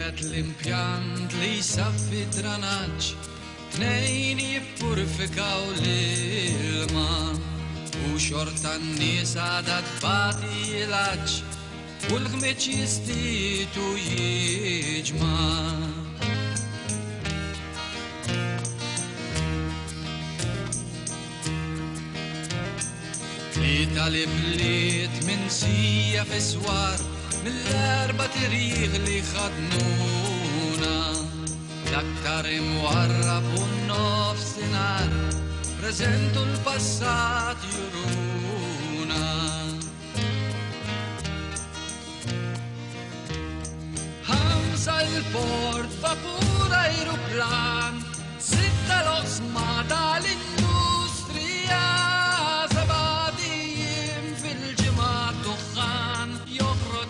Qiegħed l-impjant li jsaffi dranaġġ, tnejn jippurifikaw l-ilma u xorta n-nies għadha tbagħti ilaġġ u l-ħmiġ jistitu jiġma'. Tlieta li bliet minn sija fis-swar mill-erba' tirjieħ li ħadnuna, l-aktar imwarrab u n-nofsinhar preżentu l-passat juruna. Ħamsa l-port, vapur ajruplan, sitta l-oqsma tal-industrija,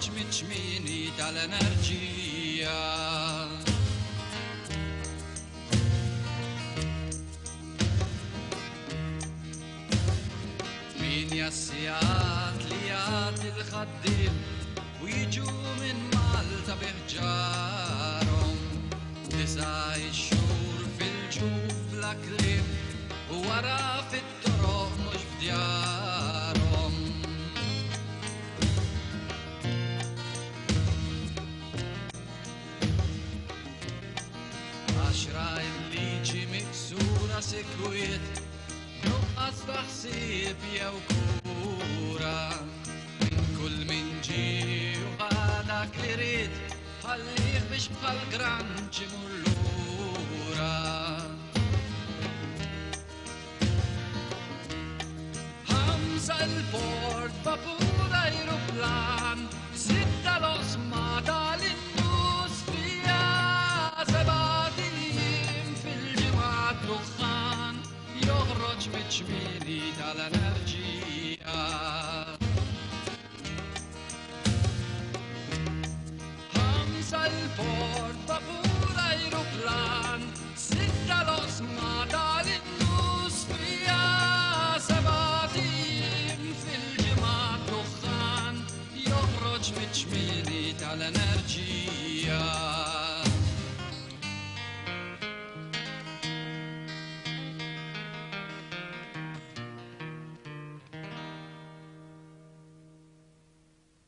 miċ-ċmieni tal-enerġija. Minja s-sijat li għad il-ħaddim u jiġu minn Malta biħġarhom, tisa' xhur fil-ġuf bla kliem u wara fit-toroq mhux f'djarhom. Il-liġi miksura sekwiet, nuqqas taħsib jew kura, minn kull min ġie u ħadak li ried, ħallih biex bħal granċ imur lura. Ħamsa l-port, vapur ajruplan, sitta l-oqsma tal-industrija, joħroġ miċ-ċmieni tal-enerġija. Ħamsa l-port, vapur ajruplan, sitta l-oqsma tal-industrija, seba' tim fil-ġimgħa duħan, joħroġ miċ-ċmieni tal-enerġija.